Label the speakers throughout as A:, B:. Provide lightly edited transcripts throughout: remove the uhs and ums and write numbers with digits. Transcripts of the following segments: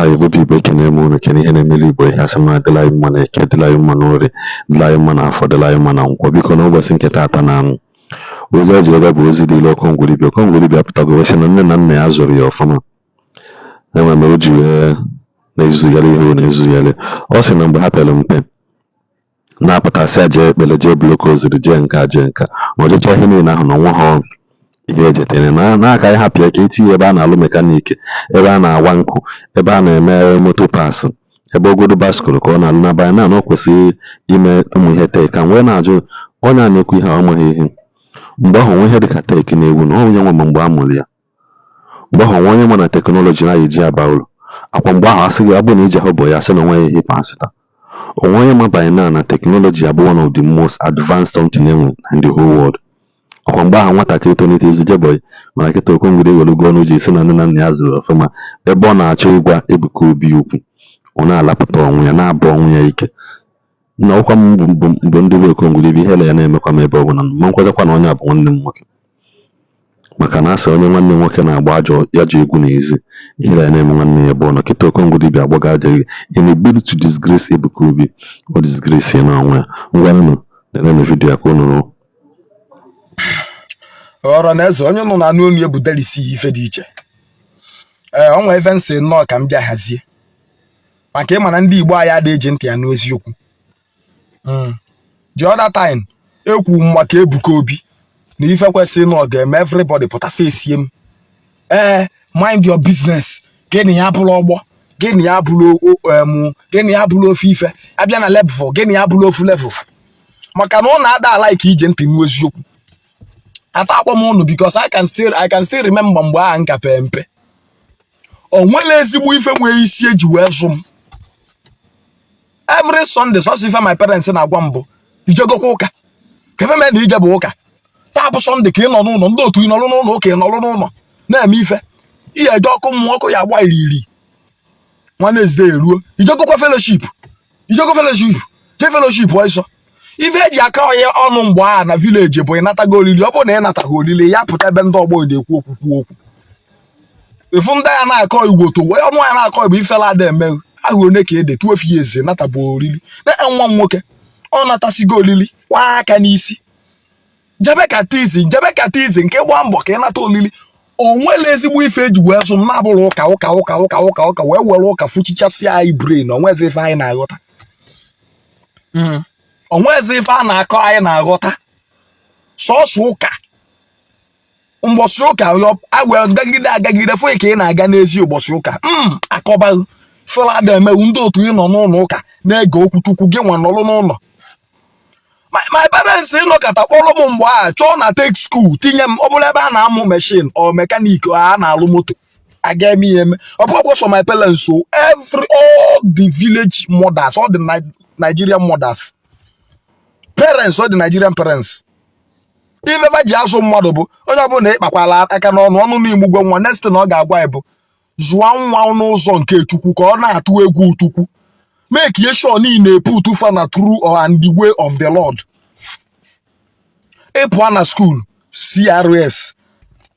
A: Igbo people ekene m unu kene ihe na-emere Igbo ihe asị ma dịla anyị mma na eke dịla anyị mma n'orie dịla anyị mma na afọ dịla anyị mma na nkwọ biko n'ụbọchị nke taata na ozi eji ebe bụ ozi dịla Okongwu Dibia. Okongwu Dibia pụtago wee sị na nne na nna ya zụrụ ya ọfụma enwe mere o ji wee na-ezuzigharị ihe ọ na-ezuzigharị. Ọ sị na mgbe ha pere mpe na-apụtasị ya jee ekpere jee blokoziri jee nka jee nka ma ọ jechaa ihe niile ahụ na ọnwa ha ihe ejetere n'aka ya hapụ ya ka etinye ebe a na-alụ mekaniki, ebe a na-awa nkụ, ebe a na-eme moto paasị, ebe ogodo baskụlụ ka ọ na-alụ n'abanye na o kwesịrị ime ụmụ ihe tek ka wee na-ajụ onye a na-ekwu ihe ọmaghị ihe. Mgbe ahụ nwe ihe dịka tek na-egwu na onye nwe mgbe a mụrụ ya, mgbe ahụ nwe onye ma na teknọlọji na-eji aba ụlọ akwa mgbe ahụ asị gị ọ bụ na ije hụ bụ ya sị na onwe ya ihe pasịta onwe onye mabanye na teknọlọji abụ one of the most advanced something enwe in the whole world. Ọkwa mgbe ahụ nwatakịrị tonite ezijebọghị mana kịta Okongwu ewelugo ọnụ ji si na nne na nna ya zụrụ ọfụma ebe ọ na-achọ ịgwa Ebuka Obi okwu ọ na-alapụta onwe ya na-abụ onwe ya ike na ọkwa m bụ ndị be Okongwu Dibia ihe ya na-emekwa m ebe ọ bụla ma nkwazakwa na onye a bụ nwanne m nwoke maka na asị onye nwanne m nwoke na-agba ajọ ya ji egwu n'ezi ihe ya na-eme nwanne ya ebe ọ nọ. Kịta Okongwu Dibia agbaga ajaghị in a bid to disgrace Ebuka Obi o disgrace ya na onwe ya. Ngwa nụ na-eme vidiyo ya ka unu
B: ọrụ na eze onye nọ na anụ onu ebudere isi ife dị iche. Ọ nwee ife nsị nnọọ ka m bịa hazie maka ịma na ndị Igbo anyị adịghị eji ntị ya n'eziokwu. The other time ekwu maka Ebuka Obi na ife kwesịrị na ọ ga-eme everybody pụta face m mind your business gịnị ya bụrụ ọgbọ gịnị ya bụrụ ofu ife abịa na level gịnị ya bụrụ ofu level maka na ọ na-ada ala ike ije ntị n'eziokwu. Atakwa m unu because I can still remember mgbe ahụ nka pe mpe o nwere ezigbo ife nwee isi eji wee zụ m every Sunday sọsọ ife my parents na-agwa m bụ ijegokwa ụka kefe mee na ije bụ ụka taa bụ Sunday ka ị nọ n'ụlọ ndị otu ị nọrụ n'ụlọ ụka ị nọrụ n'ụlọ na-eme ife ihe eje ọkụ mmụọ ọkụ ya agba iri Wednesday eruo ijegokwa fellowship je fellowship ọsọ ife eji aka onye ọnụ mgbe a na village bụ ịnatago olili ọ bụrụ na ị nataghị olili ya pụta ebe ndị ọgbọ na-ekwu okwu efu ndị ya na-akọ igwoto wee ọnụ ya na-akọ bụ ifela ada eme ahụ one ka ede 12 years natabụ olili na nwa m nwoke ọ natasigo olili kwa aka n'isi jebe katizi nke gba mbọ ka ị nata olili o nwere ezigbo ife eji wee zụ m na-abụrụ ụka wee were ụka fụchichasị anyị brain onwezi ife anyị na-aghọta onwezi ife a na-akọ anyị na-aghọta sọsọ ụka ụbọchị ụka wee gagide fụ ka ị na-aga n'ezi ụbọchị ụka akọba fela da emewu ndị otu ị nọ n'ụlọ ụka na-ege okwuchukwu gị nwa nọrọ n'ụlọ. My parents ịnọkọta kpọrọ m mgbe a chọọ na take school tinye m ọ bụla ebe a na-amụ machine ọ mekanik a na-alụ moto aga eme ihe eme ọ bụkwa so my parents so all the village mothers all the Nigerian mothers parents all the Nigerian parents ife ji azụ mmadụ bụ onye ọbụla ịkpakwala aka n'ọnụ n'imugwe nwa next na ọ ga-agwa ịbụ zụọ nwa n'ụzọ nke Chukwu ka ọ na-atụ egwu Chukwu make ye sure niile put fa na true or and the way of the Lord. Ịpụ na school CRS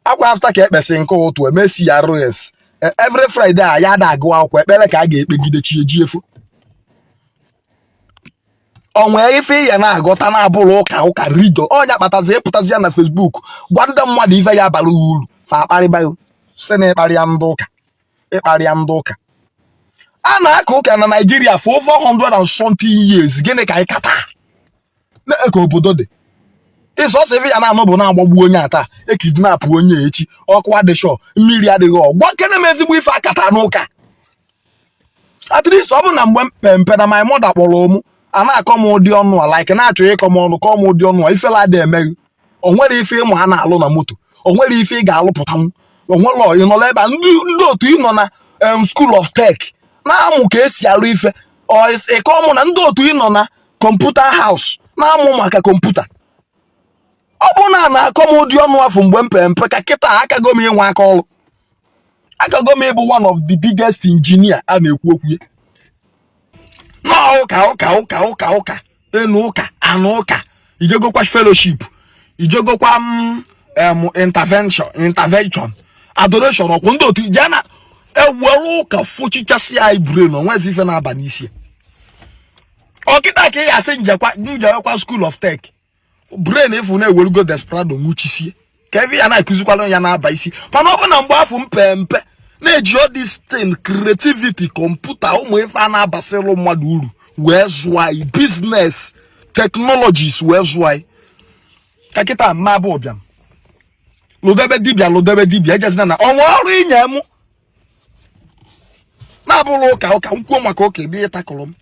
B: akwa after ka ekpesi nke otu eme CRS every Friday ya da agụ akwụkwọ ekpere ka a ga-ekpegide chi eji efu onwe ife ya na-agọta na-abụrụ ụka rido onye kpatazi ịpụtazi ya na Facebook gwa ndị mmadụ ife ya bara uru fa akparịba si na ịkparịa ndị ụka a na-aka ụka na Nigeria for over 120 years gịnị ka anyị kata na-eke obodo dị ịsọsọ ife ya na-anụ bụ na-agbagbu onye ata ekidnapụ onye echi ọkụ adịshọ mmiri adịghị ọgwa kene m ezigbo ife akata n'ụka at least ọ bụ na mgbe mpe na my mother kpọrọ mụ a na-akọ m ụdị ọnụ a like na-achọ ịkọ m ọnụ kọọ m ụdị ọnụ a ifela ada emeghị o nwere ife ịmụ a na-alụ na moto o nwere ife ị ga-alụpụtanwu o nwere ị nọla ebe ndị otu ị nọ na school of tech na-amụ ka esi alụ ife ịkọ mụ na ndị otu ị nọ na kọmputa house na-amụ maka kọmputa ọ bụ na na-akọ m ụdị ọnụ afọ mgbe mpe ka kịta akago m ịnwe aka ọrụ akago m ịbụ one of the biggest engineer a na-ekwu okwu na ụka enu ụka anụ ụka ijegokwa fellowship ijegokwa intervention adoration ọkwụ ndị otu jee na ewere ụka fochichasị anyị brain onwezi ife na-aba n'isi ọkịta ka ị ga-asị njekwa school of tech brain efu na-ewerugo desperado nwuchisie ka ebe ya na-akụzikwala ya na-aba isi mana ọ bụ na mgbe afọ mpe na-eji all this thing creativity kọmputa ụmụ ife a na-abasịlụ mmadụ uru wee zụọ anyị business technologies wee zụọ anyị ka kịta mma bụ ụbịam lụdebe dibịa ejezina na ọnwa ọrụ inye mụ na-abụrụ ụka nkwuo maka ụka ebe ịtakụrụ m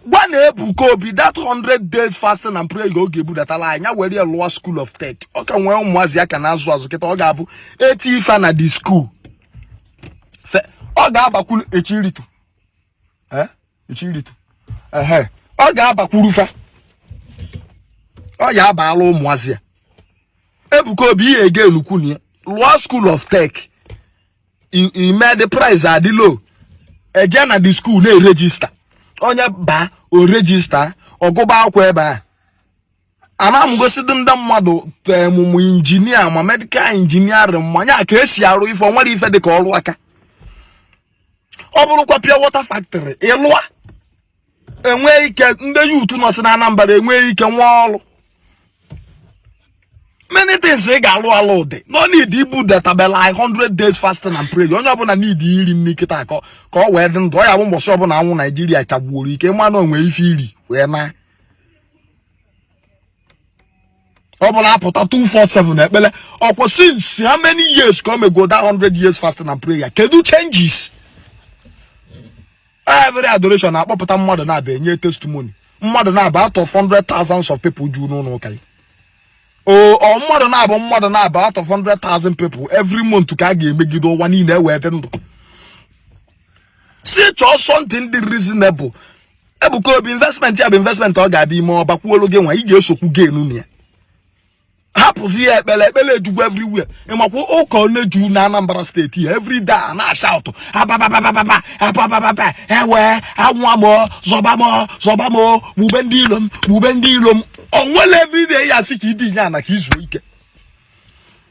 B: gwa na Ebuka Obi that 100 days fasting and prayer oge ebudatala anya were lụọ school of tech ọ ka nwee ụmụazị aka na-azụ azụ kịta ọ ga-abụ eti ife na the school ọ ga-abakwuru echiritu ọ ga-abakwuru fa ọ ya abala ụmụazị ya Ebuka Obi ihe ege enukwu na ya lụọ school of tech ime the price adị low eje na the school na-erejista onye ba o register ọgụba akwụkwọ ebe a ana m gosi ndị mmadụ temụmụ injinia ma medical engineering mmanya ka esi arụ ife onwere ife dị ka ọrụ aka ọ bụrụkwa pure water factory ịlụa enweghị ike ndị youth nọ si na Anambra enweghị ike nwa ọrụ many things ị ga-alụ alụ dị no need ibu databela 100 days fasting and prayer onye ọbụla need iri nri kịta ka ọ wee dị ndụ ọ ya bụ mbọsị ọbụla anwụ Naijiria chagbuoro ike mmanụ onwe ife iri wee na ọbụla apụta 247 ekpele ọkwa since how many years ka o mego that 100 years fasting and prayer kedu changes every adoration na-akpọpụta mmadụ na-aba enye testimony mmadụ na-aba out of 100,000 of people juu n'ụlọ ụka mmadụ na-aba out of 100,000 people every month ka a ga-emegide ụwa niile wee dị ndụ si chọọ something dị reasonable Ebuka Obi investment ya bụ investment ọ ga-abịa ime ọ bakwuolu gị nwa ị ga-esokwu gain na ya hapụzi ya ekpele ejugwu everywhere ịmakwa ụka ọ na-eju na Anambra steeti every day na shout ababababa ewe anwamo zọbamo gbube ndị ilom onwere everyday ya sị ka ịdị nye ana ka izuo ike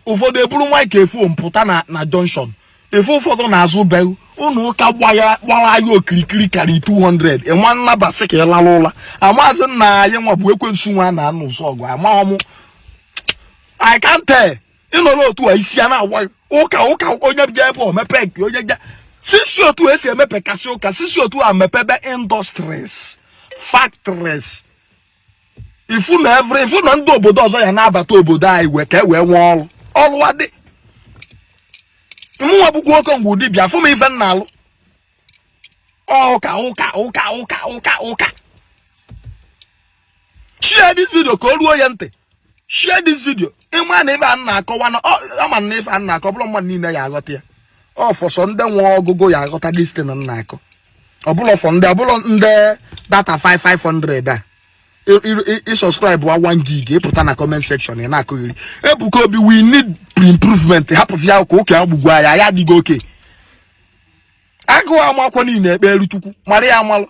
B: ụfọdụ eburu nwa ka efu mpụta na junction efu ụfọdụ na-azụ be ụnụ ụka gbara ya okirikiri karị 200 ịma nnabasị ka ịlala ụla amaazị nna anyị nwa bụ ekwensu nwa na-anụ ụzọ ọgụ amaghọm I can't tell. Ịnọrọ otu a isi a na-awa ụka onye bịa ebe omepe nke onye ja sisi otu esi emepe kasị ụka sisi otu a mepebe industries factories ifu na ndị obodo ọzọ ya na-abata obodo anyị wee ka e wee nwee ọrụ adị mụnwa bụkwa Okongwu Dibia fụ m ife nna alụ ụka share this video ka o ruo ya ntị share this video ịma na ife a na-akọwa na ama na ife a na-akọ bụrụ mmadụ niile ya aghọta ya ọfọsọ ndị nwe ọgụgụ ya aghọta this thing na-akọ ọbụlọ ndị data 5500 a subscribe wa 1 gig ịpụta na comment section ị na-akụghịrị Ebuka Obi we need improvement hapụzi ya ka oke agbugbu ya ya adịghị oke agụ amakwa niile ekpere Chukwu mara ya amalụ.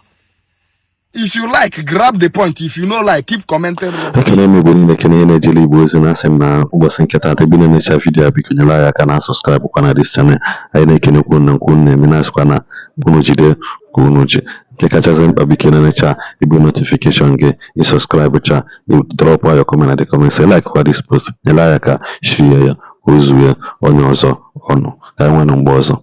B: If you like, grab the point. If you know, like, keep commenting.
A: Ekele m Igbo niile kene na-ejele Igbo ozi na-asị m na ụbọchị nketa ebe na-emecha vidiyo biko nyere anyị aka na subscribe kwa na this channel anyị na-ekenekwu na nkwu na-eme na-asịkwa na unu jide ka unu ji nke kachasị mkpa biko na-enecha ibu notification gị subscribe cha drop your comment na the comment say like kwa this post nyere anyị aka share ya ozuwe onye ọzọ ọnụ ka anyị nwee mgbe ọzọ.